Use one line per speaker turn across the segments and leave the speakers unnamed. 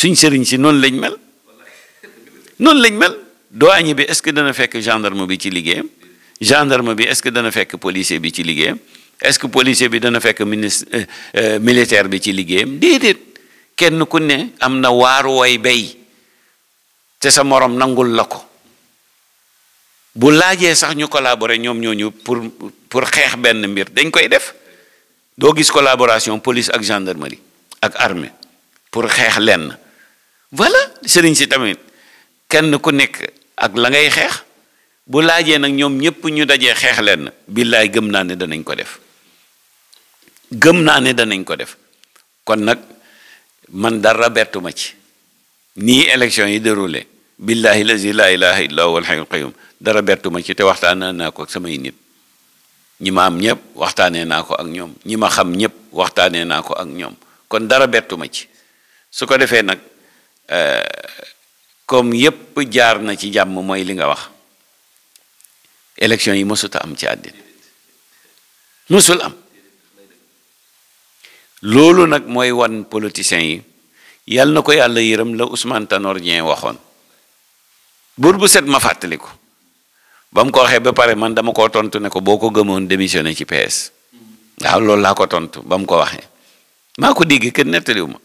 suñ sëriñ si noonu lañ mel noonu lañ mel douanier bi est-ce que dana fekk gendarme bi ci liggéeyam gendarme bi est-ce que dana fekk policier bi ci liggéeyam est-ce que policier bi dana fekk militaire bi ci liggéeyam déedéet kenn ku ne am na waaru way bay te sa morom nangul la ko bu laajee sax ñu collaborer ñoom ñooñu pour xeex benn mbir dañ koy def doo gis collaboration police ak gendarmerie ak armée pour xeex lenn voilà sëriñ si tamit kenn ku nekk ak la ngay xeex bu laajee nag ñoom ñëpp ñu dajee xeex lenn billaay gëm naa ne danañ ko def gëm naa ne danañ ko def kon nag man dara bettuma ci nii élection yi déroulé billahi lazi la ilaha illa huwa al-hayyul qayyum dara bettuma ci te waxtaanee naa ko ak samay nit ñi ma am ñëpp waxtaanee naa ko ak ñoom ñi ma xam ñëpp waxtaanee naa ko ak ñoom kon dara bettuma ci su ko defee nag comme yépp jaar na ci jàmm mooy li nga wax élection yi mësuta am ci àddina mësul am loolu nag mooy wan politiciens yi yal na ko yàlla yërëm la Ousmane Tanor Dieng waxoon buur bu set ma fàttali ko ba mu ko waxee ba pare man dama koo tontu ne ko boo ko gëmoon démissionné ci PS waaw loolu laa ko tontu ba mu ko waxee maa ko dégg kenn nettaliwu ma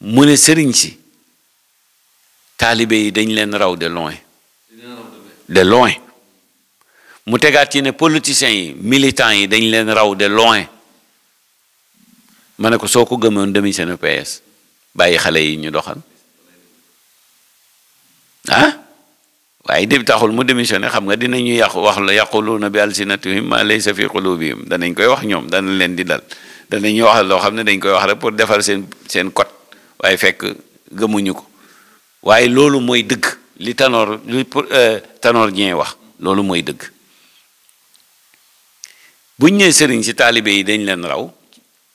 mu ne sëriñ si taalibe yi dañ leen raw de loin de loin mu tegaat ci ne politiciens yi militants yi dañ leen raw de loin ma ne ko soo ko gëmoon démissionné PS bàyyi xale yi ñu doxal ah waaye de taxul mu démissionné xam nga dinañu wax la yaquluuna bi alsinatihim ma laysa fi qulubihim danañ koy wax ñoom dana leen di dal danañu wax loo xam ne dañ koy wax rek pour defal seen code waaye fekk gëmuñu ko waaye loolu mooy dëgg li Tanor Dieng wax loolu mooy dëgg buñ nee sëriñ si taalibe yi dañ leen raw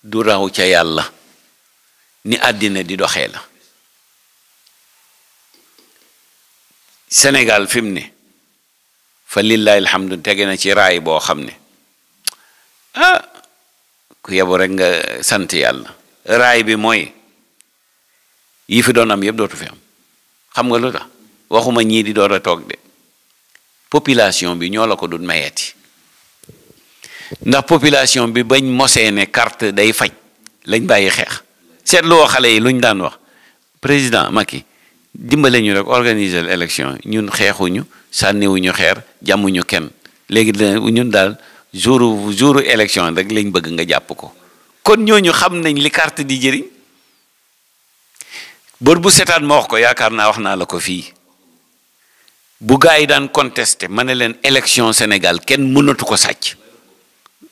du raw ca yàlla ni àddina di doxee la Sénégal fi mu ne fa lillahi alhamdu tege na ci raay boo xam ne ku yebu rek nga sant yàlla raay bi mooy yi fi doon am yëpp dootu fi am xam nga lu tax waxuma ñii di door a toog de population bi ñoo la ko dul mayeeti ndax population bi bañ mosee ne carte day faj lañ bàyyi xeex seetloo xale yi luñ daan wax président Macky dimbale ñu rek organiser l'élection ñun xeexuñu sànniwuñu xeer jàmmuñu kenn léegi ñun daal jouru élection rek lañ bëgg nga jàpp ko kon ñooñu xam nañ li carte di jëriñ bër bu setaan ma wax ko yaakaar naa wax naa la ko fii bu gaa yi daan contesté ma ne leen élection Sénégal kenn mënatu ko sàcc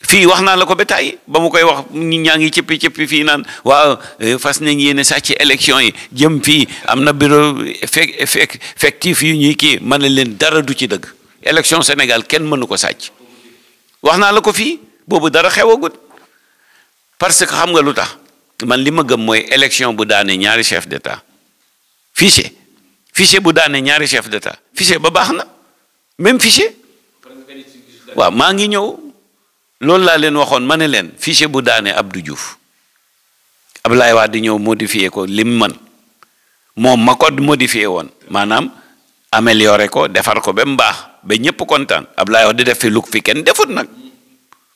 fii wax naa la ko ba tàyyi ba mu koy wax ñi ñaa ngi cëppi fii naan waaw fas nañ yéene sàcc élection yi jëm fii am na bureau effectif yu ñuy kii ma ne leen dara du ci dëgg élection Sénégal kenn mënu ko sàcc wax naa la ko fii boobu dara xewagut parce que xam nga lu tax man li ma gëm mooy élection bu daane ñaari chef d'état fichier bu daane ñaari chef d'état fichier ba baax na même fichier waaw maa ngi ñëw loolu laa leen waxoon ma ne leen fichier bu daane Abdou Diouf Abdoulaye Wade di ñëw modifier ko lim man moom ma ko modifier woon maanaam améliorer ko defar ko ba mu baax ba ñëpp kontaan Abdoulaye Wade di def fi lu fi kenn defut nag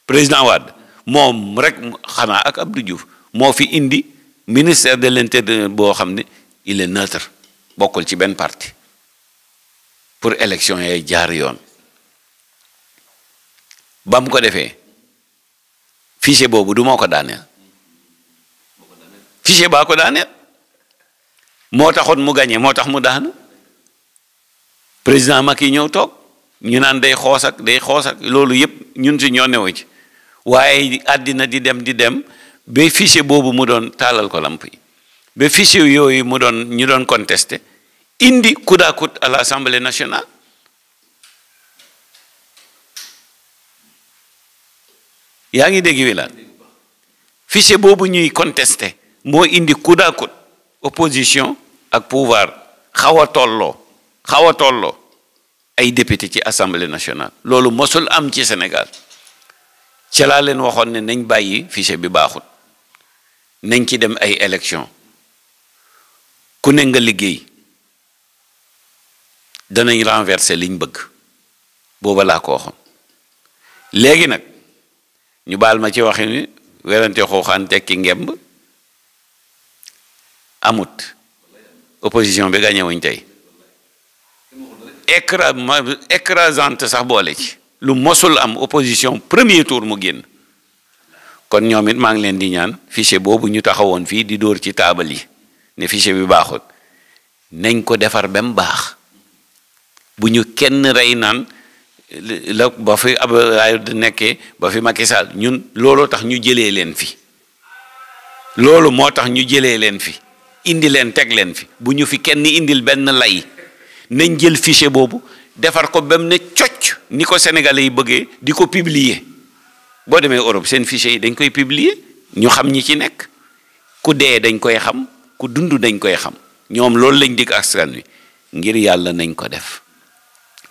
président Wade moom rek xanaa ak Abdou Diouf moo fi indi ministère de l'intérieur boo xam ne il est neutre bokkul ci benn parti pour élection yay jaar yoon ba mu ko defee fichier boobu du moo ko daaneel fichier baa ko daaneel moo taxoon mu gagné moo tax mu daanu président Macky ñëw toog ñu naan day xoos ak loolu yëpp ñun si ñoo newu ci waaye àddina di dem ba fichier boobu mu doon taalal ko lamp yi ba fichier yooyu ñu doon contesté indi coude à coude à l'Assemblée nationale yaa ngi dégg wilaan fichier boobu ñuy contesté moo indi coude à coude opposition ak pouvoir xaw a tolloo ay député ci Assemblée nationale loolu mosul am ci Sénégal ca laa leen waxoon ne nañ bàyyi fichier bi baaxut nañ ci dem ay élection ku ne nga liggéey danañ renverser liñ bëgg booba laa ko waxoon léegi nag ñu baal ma ci waxi ni werante xooxaan tekki ngemb amut opposition bi gagné wuñ tey écrasante sax boole ci lu mosul am opposition premier tour mu génn kon ñoom it maa ngi leen di ñaan fichier boobu ñu taxawoon fii di dóor ci taabal yi ne fichier bi baaxut nañ ko defar ba mu baax bu ñu kenn rey naan la ba fi Abdoulaye nekkee ba fi Macky Sall ñun looloo tax ñu jëlee leen fi loolu moo tax ñu jëlee leen fi indi leen teg leen fi bu ñu fi kenn indil benn lay nañ jël fichier boobu defar ko ba mu ne cocc ni ko Sénégalais yi bëggee di ko publier boo demee Europe seen fichier yi dañ koy publier ñu xam ñi ci nekk ku dee dañ koy xam ku dund dañ koy xam ñoom loolu lañ dig askan wi ngir yàlla nañ ko def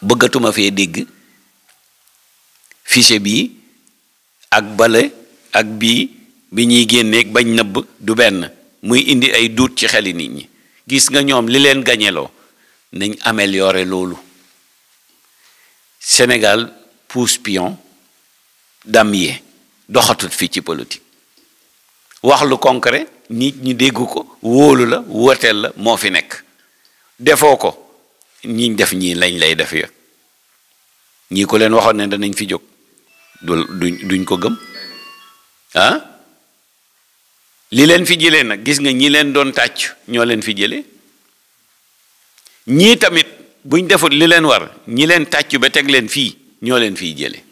bëggatuma fee dégg fichier bii ak bale ak bii bi ñuy génneeg bañ nëbb du benn muy indi ay doute ci xeli nit ñi gis nga ñoom li leen gañeloo nañ améliorer loolu Sénégal pousse pion damier doxatut fii ci politique wax lu concret nit ñi dégg ko wóolu la wooteel la moo fi nekk defoo ko ñiñ def ñii lañ lay def ya ñii ko leen waxoon ne danañ fi jóg duñ ko gëm ah li leen fi jëlee nag gis nga ñi leen doon tàcc ñoo leen fi jëlee ñii tamit buñ defut li leen war ñi leen tàcc ba teg leen fii ñoo leen fiy jëlee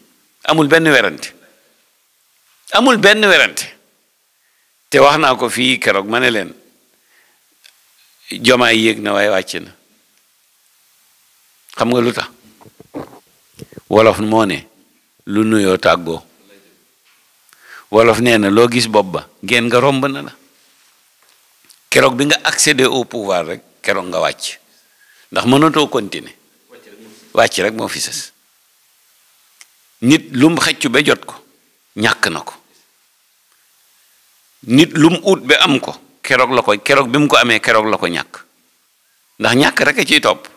amul benn werante amul benn werante te wax naa ko fii keroog ma ne leen Jomaay yéeg na waaye wàcc na xam nga lu tax wolof moo ne lu nuyoo tàggoo wolof nee na loo gis bopp ba ngeen nga romb na la keroog bi nga accéder au pouvoir rek keroog nga wàcc ndax mënatoo continuer wàcc rek moo fi sës nit lum xëccu ba jot ko ñàkk na ko nit lum ut ba am ko keroog bi mu ko amee keroog la ko ñàkk ndax ñàkk rek a ciy topp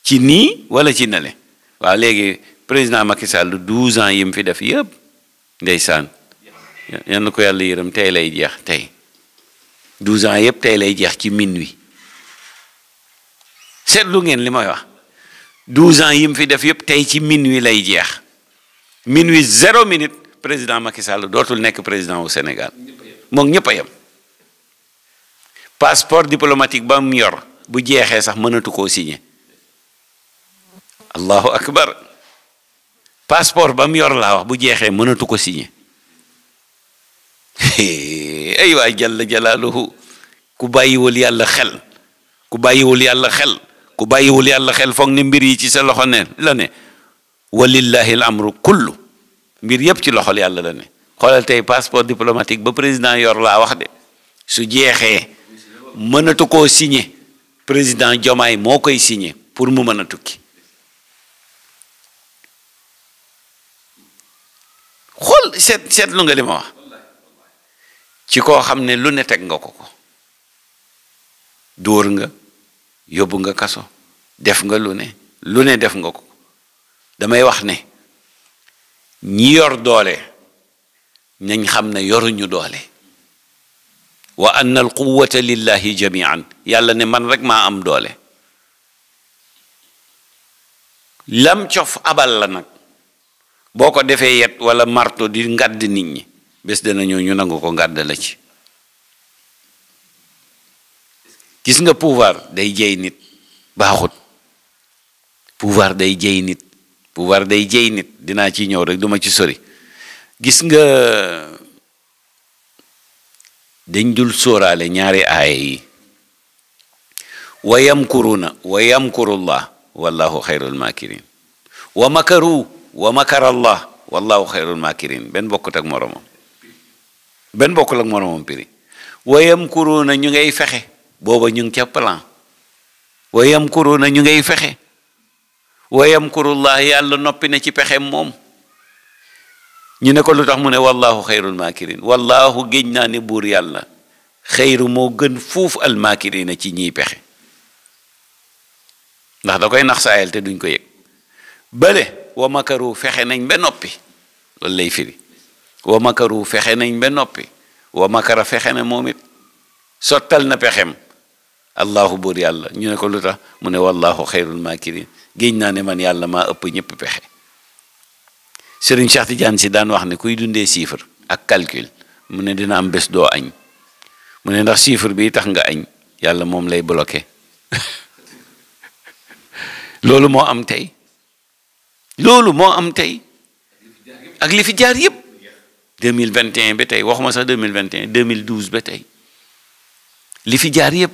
ci nii wala ci nale waaw léegi président Macky Sall 12 ans yi mu fi def yëpp ndeysaan yal na ko yàlla yërëm tey lay jeex tey 12 ans yëpp tey lay jeex ci minuit seetlu ngeen li may wax 12 ans yi mu fi def yëpp tey ci minuit lay jeex minuit 0 minute président Macky Sall dootul nekk président wu Sénégal moom ñëpp a yem passeport diplomatique ba mu yor bu jeexee sax mënatu koo signé allahu akbar passeport ba mu yor laa wax bu jeexee mënatu ko signé ay waay jalla jalaaluhu ku bàyyiwul yàlla xel ku bàyyiwul yàlla xel ku bàyyiwul yàlla xel foog ne mbir yi ci sa loxo ne la ne walillahi al amru kullu mbir yëpp ci loxol yàlla la ne xoolal tey passeport diplomatique ba président yor laa wax de su jeexee mënatu koo signé président Diomaye moo koy signé pour mu mën a tukki xool seetlu nga li ma wax ci koo xam ne lu ne teg nga ko dóor nga yóbbu nga kaso def nga lu ne def nga ko damay wax ne ñi yor doole nañ xam ne yoruñu doole wa anna al quwwata lillahi jamian yàlla ne man rek maa am doole lam cof abal la nag boo ko defee yet wala marto di ngadd nit ñi bés dana ñëw ñu nangu ko ngadd la ci gis nga pouvoir day jey nit baaxut pouvoir day jey nit dinaa ci ñëw rek duma ci sori gis nga dañ dul sóoraale ñaari aaya yi wa yamkuruna wa yamkurullah wallahu xayrul makirin wa makaru wa makara allah wallahu xayrul makirin benn bokkul ak moromam piri wa yamkuruna ñu ngay fexe booba ñu ngi ca plan wa yamkuruna ñu ngay fexe wa yamkurullah yàlla noppi na ci pexe moom ñu ne ko lu tax mu ne wallahu xayrul makirin wallahu géej naa ne buur yàlla xayru moo gën fuuf almaakirina ci ñiy pexe ndax da koy nax saayal te duñ ko yëg bële wa makaru fexe nañ ba noppi loolu lay firi wa makaru fexe nañ ba noppi wa makara fexe na moom it sottal na pexem allahu buur yàlla ñu ne ko lu tax mu ne wallahu xayrul maakirin géej naa ne man yàlla maa ëpp ñëpp pexe Serigne Cheikh Tidiane si daan wax ne kuy dundee chiffre ak calcul mu ne dina am bés doo añ mu ne ndax chiffre bi tax nga añ yàlla moom lay bloqué loolu moo am tey loolu moo am tey ak li fi jaar yëpp 2021 ba tey waxuma sax 2021 2012 ba tey li fi jaar yëpp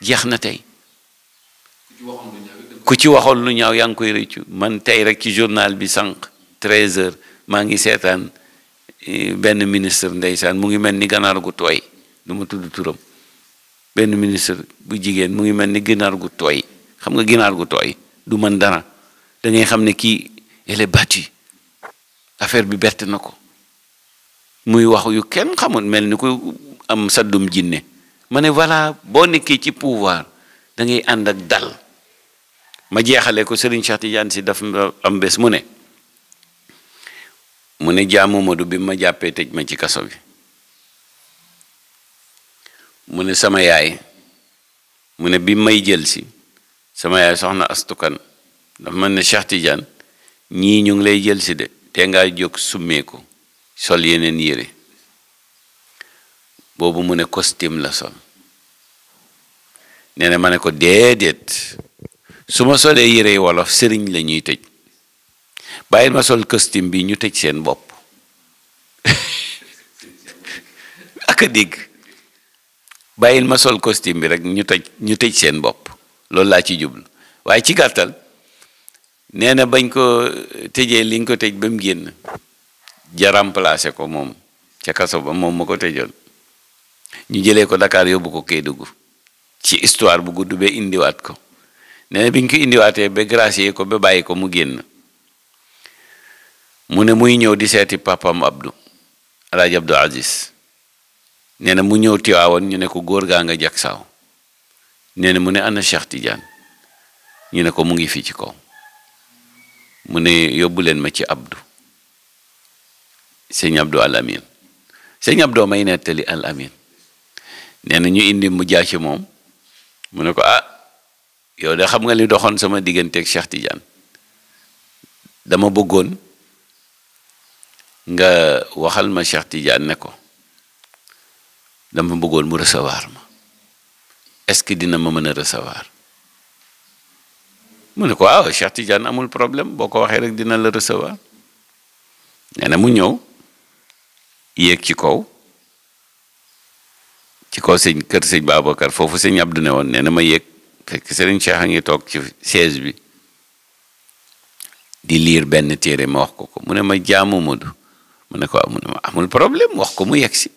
jeex na tey ku ci waxoon lu ñaaw yaa ngi koy rëccu man tey rek ci journal bi sànq 13h maa ngi seetaan benn ministre ndeysaan mu ngi mel ni ganaar gu tooy du ma tudd turam benn ministre bu jigéen mu ngi mel ni ginaar gu tooy xam nga ginaar gu tooy du mën dara da ngay xam ne kii elle est battue affaire bi bett na ko muy wax yu kenn xamul mel ni ko am saddum jinne ma ne voilà boo nekkee ci pouvoir da ngay ànd ak dal ma jeexale ko Serigne Cheikh Tidiane si daf am bés mu ne jaamu Modou bi ma jàppee tëj ma ci kaso bi mu ne sama yaay mu ne bi may jël si sama yaay soxna astukan dafa mel ne Cheikh Tidiane ñii ñu ngi lay jël si de te ngaa jóg summeeku sol yeneen yére boobu mu ne costume la sol nee na ma ne ko déedéet su ma solee yére wolof sëriñ la ñuy tëj bàyyil ma sol costume bi ñu tëj seen bopp ak a dégg bàyyil ma sol costume bi rek ñu tëj seen bopp loolu laa ci jublu waaye ci gàttal nee na bañ ko tëjee liñ ko tëj ba mu génn ja remplacé ko moom ca kaso ba moom ma ko tëjoon ñu jëlee ko Dakar yóbbu ko Kédougou ci histoire bu gudd ba indiwaat ko nee na biñ ko indiwaatee ba gracier ko ba bàyyi ko mu génn mu ne muy ñëw di seeti papam Abdou Alaaji Abdou Aziz nee na mu ñëw Tiwaawoon ñu ne ko góor gaa nga jak saaw nee na mu ne ana Cheikh Tidiane ñu ne ko mu ngi fii ci kaw mu ne yóbbu leen ma ci Abdou sëñ Abdou Al Amin sëñ Abdou may nettali Al Amin nee na ñu indi mu jaa ci moom mu ne ko yow de xam nga li doxoon sama digganteeg Cheikh Tidiane dama bëggoon nga waxal ma Cheikh Tidiane ne ko dama bëggoon mu recevoir ma est-ce que dina ma mën a recevoir mu ne ko waaw Cheikh Tidiane amul problème boo ko waxee rek dina la recevoir nee na mu ñëw yéeg ci kaw kër sëñ Babacar foofu sëñ Abdou ne woon nee na ma yéeg fekk sëriñ Cheikh a ngi toog ci siège bi di liir benn téere ma wax ko mu ne ma jaamu Modou mu ne ko mu ne ma amul problème wax ko mu yegg si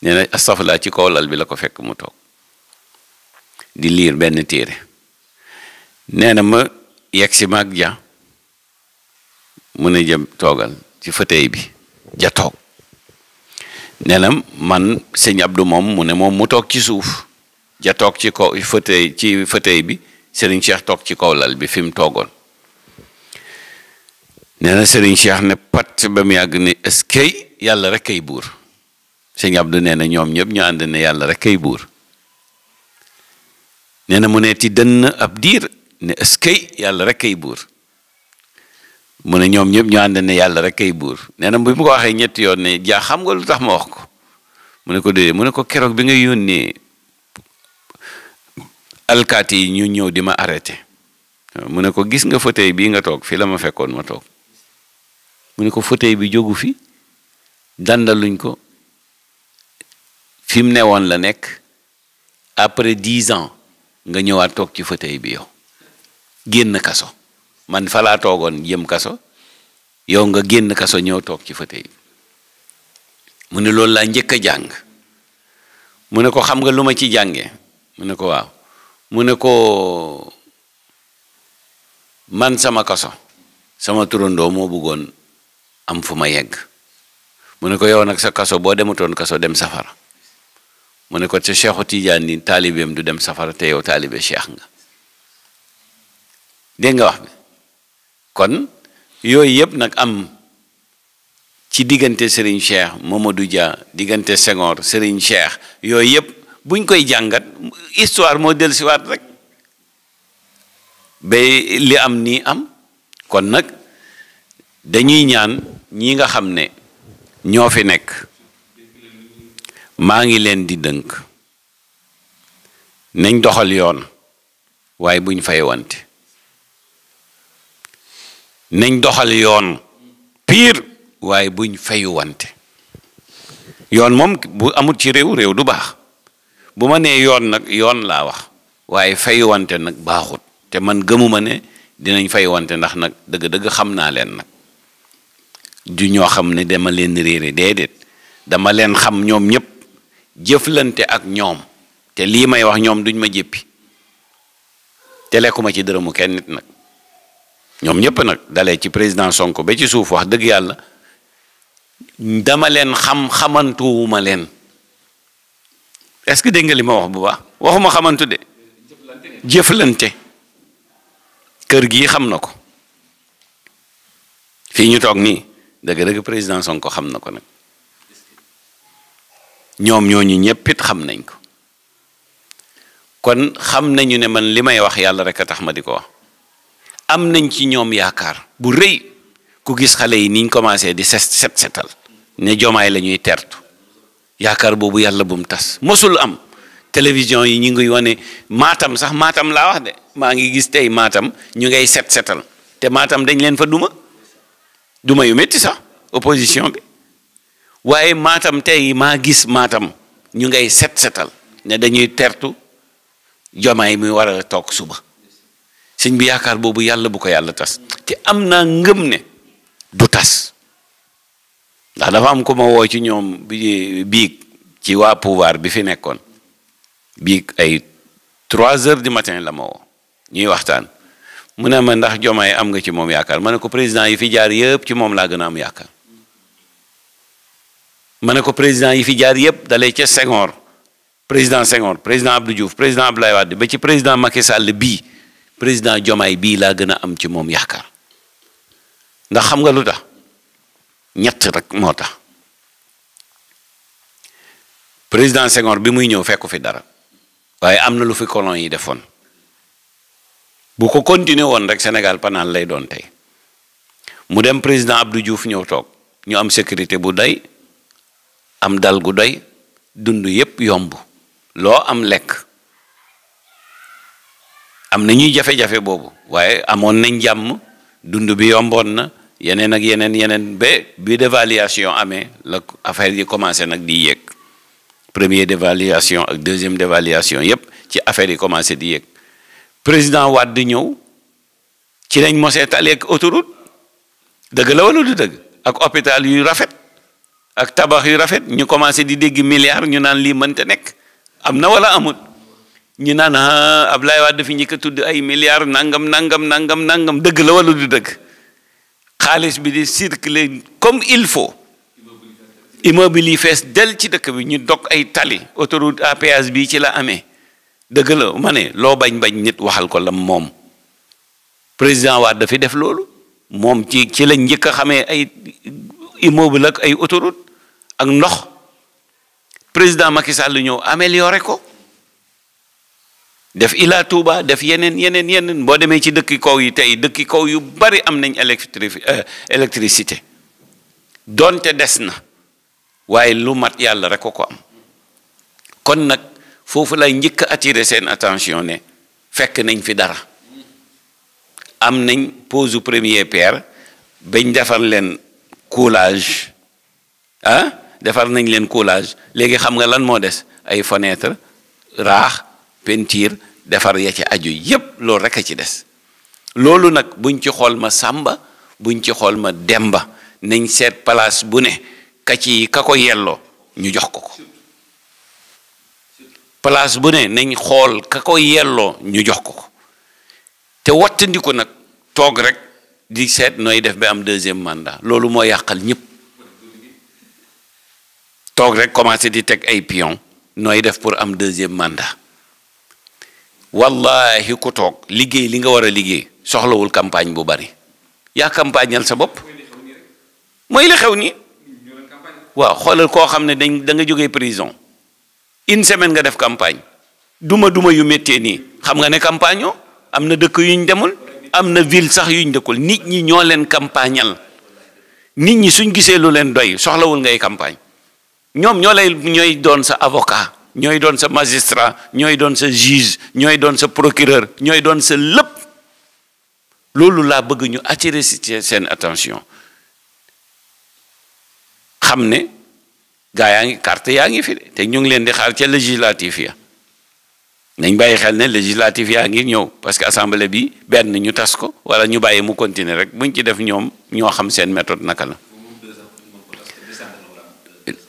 nee na astafurlah ci kaw lal bi la ko fekk mu toog di liir benn téere nee na ma yegg si maag ja mu ne jëm toogal ci fauteuil bi ja toog nee na man sëñ Abdou moom mu ne moom mu toog ci suuf ja toog ci kaw fauteuil bi Serigne Cheikh toog ci kaw lal bi fi mu toogoon nee na Serigne Cheikh ne pat ba mu yàgg ne est-ce que yàlla rek kay buur sëñ Abdou nee na ñoom ñëpp ñu ànd ne yàlla rek kay buur nee na mu ne ti dënn ab diir ne est-ce que yàlla rek kay buur mu ne ñoom ñëpp ñu ànd ne yàlla rek kay buur nee na bu mu ko waxee ñetti yoon ne jaa xam nga lu tax ma wax ko mu ne ko déedéet mu ne ko keroog bi nga yónnee alkaati yi ñu ñëw di ma arrêté mu ne ko gis nga fauteuil bii nga toog fii la ma fekkoon ma toog mu ne ko fauteuil bi jógu fi dandaluñ ko fi mu newoon la nekk après 10 ans nga ñëwaat toog ci fauteuil bi yow génn kaso man fa laa toogoon jëm kaso yow nga génn kaso ñëw toog ci fauteuil mu ne loolu laa njëkk a jàng mu ne ko xam nga lu ma ci jàngee mu ne ko waaw mu ne ko man sama kaso sama turandoo moo bëggoon am fu ma yegg mu ne ko yow nag sa kaso boo demutoon kaso dem safara mu ne ko te Cheikhu Tidiane ni taalibeem du dem safara te yow taalibe cheikh nga dégg nga wax bi kon yooyu yëpp nag am ci diggante Serigne Cheikh Mamadou Dia diggante Senghor Serigne Cheikh yooyu yëpp buñ koy jàngat histoire moo dellusiwaat rek ba li am nii am kon nag dañuy ñaan ñi nga xam ne ñoo fi nekk maa ngi leen di dënk nañ doxal yoon waaye buñ fay wante nañ doxal yoon pire waaye buñ fayu wante yoon moom bu amul ci réew du baax bu ma nee yoon nag yoon laa wax waaye fayu wante nag baaxut te man gëmuma ne dinañ fay wante ndax nag dëgg-dëgg xam naa leen nag du ñoo xam ne dama leen réere déedéet dama leen xam ñoom ñëpp jëflante ak ñoom te lii may wax ñoom duñ ma jéppi te lekkuma ci dërëmu kenn nit nag ñoom ñëpp nag dalee ci président Sonko ba ci suuf wax dëgg yàlla dama leen xamantuwuma leen est-ce que dégg nga li ma wax bu baax waxuma xamantu de jëflante kër gii xam na ko fii ñu toog nii dëgg-dëgg président Sonko xam na ko nag ñoom ñooñu ñëpp it xam nañ ko kon xam nañu ne man li may wax yàlla rek a tax ma di ko wax am nañ ci ñoom yaakaar bu rëy ku gis xale yi niñ commencé di setal ne jomaay la ñuy tertu yaakaar boobu yàlla bu mu tas mosul am télévision yi ñu ngi wane Matam sax Matam laa wax de maa ngi gis tey Matam ñu ngay setal te Matam dañ leen fa duma yu métti sax opposition bi waaye Matam tey maa gis Matam ñu ngay setal ne dañuy tertu jomaay mi war a toog suba sëñ bi yaakaar boobu yàlla bu ko yàlla tas te am naa ngëm ne du tas ndax dafa am ko ma woo ci ñoom biig ci waa pouvoir bi fi nekkoon biig ay 3 heures du matin la ma woo ñuy waxtaan mu ne ma ndax jomaay am nga ci moom yaakaar ma ne ko président yi fi jaar yëpp ci moom laa gën a am yaakaar ma ne ko président yi fi jaar yëpp dalee ca Senghor président Abdou Diouf président Abdoulaye Wade ba ci président Macky Sall bii président Diomaye bii laa gën a am ci moom yaakaar ndax xam nga lu tax ñett rek moo tax président Senghor bi muy ñëw fekku fi dara waaye am na lu fi colon yi defoon bu ko continuer woon rek Sénégal panaan lay doon tey mu dem président Abdou Diouf ñëw toog ñu am sécurité bu doy am dal gu doy dund yépp yomb loo am lekk am na ñuy jafe-jafe boobu waaye amoon nañ jàmm dund bi yomboon na yeneen ak yeneen ba bi dévaluation amee la affaire yi commencé nag di yéeg première dévaluation ak deuxième dévaluation yépp ci affaire yi commencé di yéeg président Wade ñëw ci lañ mosee tali ak autoroute dëgg la wala du dëgg ak hôpital yu rafet ak tabax yu rafet ñu commencé di dégg milliards ñu naan lii mënta nekk am na wala amut ñu naan Ablaye Wade fi njëkk a tudd ay milliards nangam dëgg la wala du dëgg xaalis bi di circuler comme il faut immeuble yi fees del ci dëkk bi ñu dog ay tali autoroute à péage bi ci la amee dëgg la ma ne loo bañ nit waxal ko la moom président Wade dafi def loolu moom ci la njëkk a xamee ay immeuble ak ay autoroute ak ndox président Macky Sall ñëw amélioré ko def Ila Touba def yeneen boo demee ci dëkki kaw yi tey dëkki kaw yu bari am nañ électricité donte des na waaye lu mat yàlla rek ko am kon nag foofu lay njëkk a attirer seen attention ne fekk nañ fi dara am nañ pose première pierre bañ defar leen coulage defar nañ leen coulage léegi xam nga lan moo des ay fenêtre raax peinture defar ya ci aju yépp loolu rek a ci des loolu nag buñ ci xool ma Sàmba buñ ci xool ma Demba nañ seet place bu ne ka ko yelloo ñu jox ko place bu ne nañ xool ka ko yelloo ñu jox ko te wattandiku nag toog rek di seet nooy def ba am deuxième mandat loolu moo yàqal ñëpp toog rek commencé di teg ay pion nooy def pour am deuxième mandat. wallahi ku toog liggéey li nga war a liggéey soxlawul campagne bu bari yaa campagnal sa bopp mooy li xew nii waaw xoolal koo xam ne da nga jógee prison une semaine nga def campagne duma yu méttee nii xam nga ne campagne oo am na dëkk yuñ demul am na ville sax yuñ dëkkul nit ñi ñoo leen campagnal nit ñi suñ gisee lu leen doy soxlawul ngay campagne ñoom ñooy doon sa avocat ñooy doon sa magistrat ñooy doon sa juge ñooy doon sa procureur ñooy doon sa lépp loolu laa bëgg ñu attirer seen attention xam ne gaa yaa ngi carte yaa ngi fi de te ñu ngi leen di xaar ca législatif ya nañ bàyyi xel ne législatif yaa ngi ñëw parce que assemblée bi benn ñu tas ko wala ñu bàyyi mu continuer rek buñ ci def ñoom ñoo xam seen méthode naka la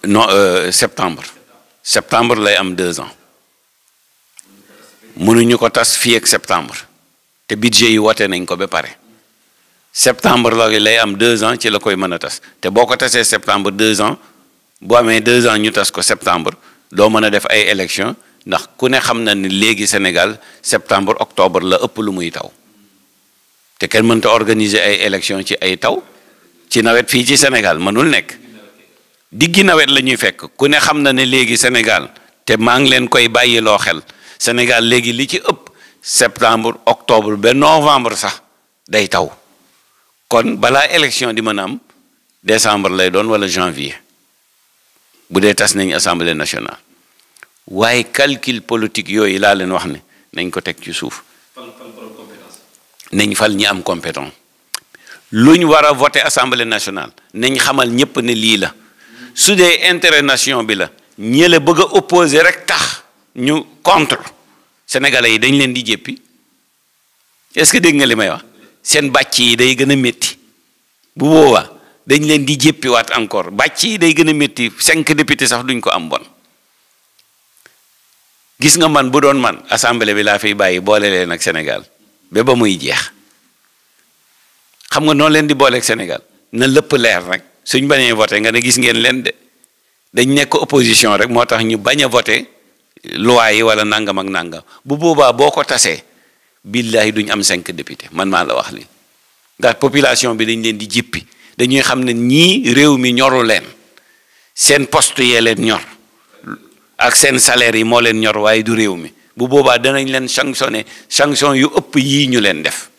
non septembre lay am 2 ans mënuñu ko tas fii ak septembre te budget yi wote nañ ko ba pare septembre lay am 2 ans ci la koy mën a tas te boo ko tasee septembre 2 ans boo amee 2 ans ñu tas ko septembre doo mën a def ay élection ndax ku ne xam na ni léegi Sénégal septembre octobre la ëpp lu muy taw te kenn mënta organiser ay élection ci ay taw ci nawet fii ci Sénégal mënul nekk diggi nawet la ñuy fekk ku ne xam na ne léegi Sénégal te maa ngi leen koy bàyyiloo xel Sénégal léegi li ci ëpp septembre octobre ba novembre sax day taw kon balaa élection di mën a am décembre lay doon wala janvier bu dee tas nañ assemblée nationale waaye calcul politique yooyu laa leen wax ne nañ ko teg ci suuf nañ fal ñi am compétent luñ war a voter assemblée nationale nañ xamal ñëpp ne lii la su dee intérêt nation bi la ñële bëgg a opposer rek tax ñu contre sénégalais yi dañ leen di jéppi est-ce que dégg nga li may wax seen bàcc yi day gën a métti bu boobaa dañ leen di jéppiwaat encore bàcc yi day gën a métti 5 députés sax duñ ko am bon gis nga man bu doon man assemblée bi laa fiy bàyyi boole leen ak Sénégal ba muy jeex xam nga noonu leen di booleeg Sénégal na lépp leer rek suñ bañee voté nga ne gis ngeen leen de dañ nekk opposition rek moo tax ñu bañ a voté loi yi wala nangam ak nangam bu boobaa boo ko tasee billahi duñ am 5 députés man maa la wax li ndax population bi dañ leen di jippi dañuy xam ne ñii réew mi ñoru leen seen poste yee leen ñor ak seen salaire yi moo leen ñor waaye du réew mi bu boobaa danañ leen sanctionné sanction yu ëpp yii ñu leen def